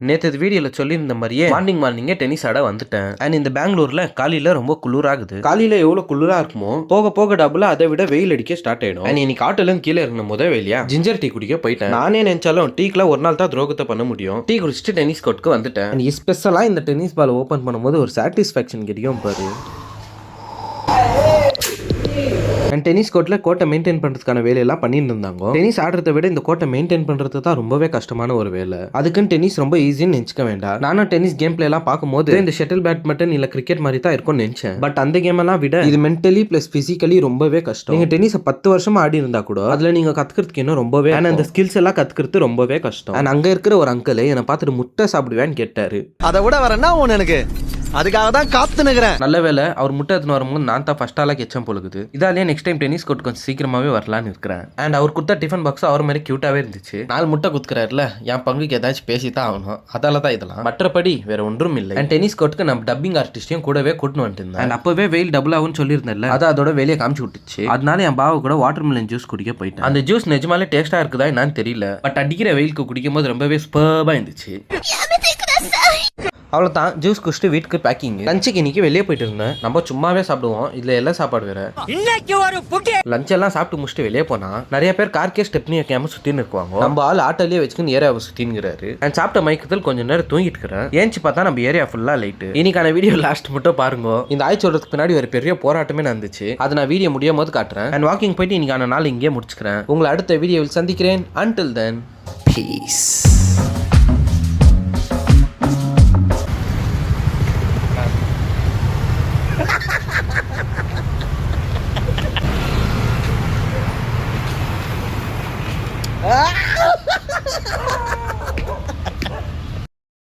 நேற்று வீடியோவில் சொல்லியிருந்த மாதிரியே மார்னிங்கே டென்னிஸ் ஆட வந்துட்டேன். அண்ட் இந்த பெங்களூர்ல காலையில ரொம்ப குளிராகுது. காலையில எவ்வளவு குளிரா இருக்குமோ போக போக டபுளா அதை விட வெயில் அடிக்க ஸ்டார்ட் ஆயிடும். அண்ட் இன்னைக்கு ஆட்டோல கீழே இருந்த முதல் வேலையா ஜிஞ்சர் டீ குடிக்க போயிட்டேன். நானே நினைச்சாலும் டீக்குல ஒரு நாள் தான் துரோகத்தை பண்ண முடியும். டீ குடிச்சிட்டு டென்னிஸ் கோர்ட்டுக்கு வந்துட்டேன். அண்ட் ஸ்பெஷலா இந்த டென்னிஸ் பால் ஓபன் பண்ணும்போது ஒரு சாட்டிஸ்ஃபேக்ஷன் கிடைக்கும் பாரு. அண்ட் டென்னிஸ் கோர்ட்டை மெயின்டைன் பண்ணுறதுக்கான வேலையெல்லாம் பண்ணிட்டு இருந்தாங்க. டென்னிஸ் ஆடுறதை விட இந்த கோர்ட்டை மெயின்டைன் பண்ணுறது தான் ரொம்பவே கஷ்டமான ஒரு வேலை. அதுக்குன்னு டென்னிஸ் ரொம்ப ஈஸின்னு நினச்சிக்க வேண்டாம். நானும் டென்னிஸ் கேம் பிளே எல்லாம் பார்க்கும்போது இந்த ஷட்டில் பேட்மிண்டன் இல்லை கிரிக்கெட் மாதிரி தான் இருக்கும்னு நினைச்சேன். பட் அந்த கேம் எல்லாம் விட இது மென்டலி பிளஸ் பிசிக்கலி ரொம்பவே கஷ்டம். நீங்க டென்னிஸ் 10 வருஷமா ஆடி இருந்தா கூட அதுல நீங்க கத்துக்கிறதுக்கு இன்னும் ரொம்பவே அந்த ஸ்கில்ஸ் எல்லாம் கத்துக்கிறது ரொம்பவே கஷ்டம். அண்ட் அங்க இருக்கிற ஒரு அங்கிள் என்னை பார்த்துட்டு முட்டை சாப்பிடுவேன்னு கேட்டாரு. அதை விட வரேன்னா ஒன்று எனக்கு அதுக்காக தான் காத்து நிக்கிறேன். நல்ல வேலை அவர் முட்டை எடுத்துன்னு வரும்போது நான் தான் ஃபர்ஸ்ட் ஆளா Ketchum போலுக்குது. இதாலே next time tennis court கொஞ்சம் சீக்கிரமாவே வரலான்னு இருக்கிறேன். அண்ட் அவர் கொடுத்த டிஃபன் பாக்ஸ் அவர் மாதிரி கியூட்டாவே இருந்துச்சு. 4 முட்டை குத்துக்கிறாருல, என் பங்குக்கு ஏதாச்சும் பேசி தான் ஆகணும். அதால தான் இதெல்லாம், மற்றபடி வேற ஒன்றும் இல்லை. அண்ட் டென்னிஸ் கோர்ட்டுக்கு நம்ம டப்பிங் ஆர்டிஸ்டையும் கூடவே கூட்டின்னு வந்துட்டு இருந்தேன். அண்ட் அப்பவே வெயில் டபுள் ஆகும்னு சொல்லியிருந்தேன்ல, அதை அதோட வெளியே காமிச்சு விட்டுச்சு. அதனால என் பாவை கூட வாட்டர் மெலன் ஜூஸ் குடிக்க போயிட்டேன். அந்த ஜூஸ் நிஜமாலே டேஸ்டா இருக்குதா என்னன்னு தெரியல. பட் அடிக்கிற வெயிலுக்கு குடிக்கும் போது ரொம்பவே ஸ்பர்பா இருந்துச்சு. அவ்வளோதான், ஜூஸ் குடிச்சிட்டு வீட்டுக்கு பேக்கிங். லஞ்சுக்கு இன்னைக்கு வெளியே போயிட்டு இருந்தேன். நம்ம சும்மாவே சாப்பிடுவோம், இதுல எல்லாம் சாப்பாடு வேற. லஞ்ச் எல்லாம் சாப்பிட்டு முடிச்சுட்டு வெளியே போனா நிறைய பேர் கார்கே ஸ்டெப்னி வைக்காம சுத்தின்னு இருக்குவாங்க. நம்ம ஆள் ஆட்டோலயே வச்சுக்கின்னு ஏரியாவை சுத்தின்னுறாரு. அண்ட் சாப்பிட்ட மயக்கத்தில் கொஞ்சம் நேரம் தூங்கிட்டு இருக்கிறேன். ஏஞ்சி பார்த்தா நம்ம ஏரியா ஃபுல்லா லைட். இன்னைக்கான வீடியோ லாஸ்ட் மட்டும் பாருங்க. இந்த ஆய் சொல்றதுக்கு பின்னாடி ஒரு பெரிய போராட்டமே நடந்துச்சு. அதை நான் வீடியோ முடியும் போது காட்டுறேன். அண்ட் வாக்கிங் போயிட்டு இன்னைக்கான நாள் இங்கே முடிச்சுக்கிறேன். உங்களை அடுத்த வீடியோவில் சந்திக்கிறேன். Until then, peace.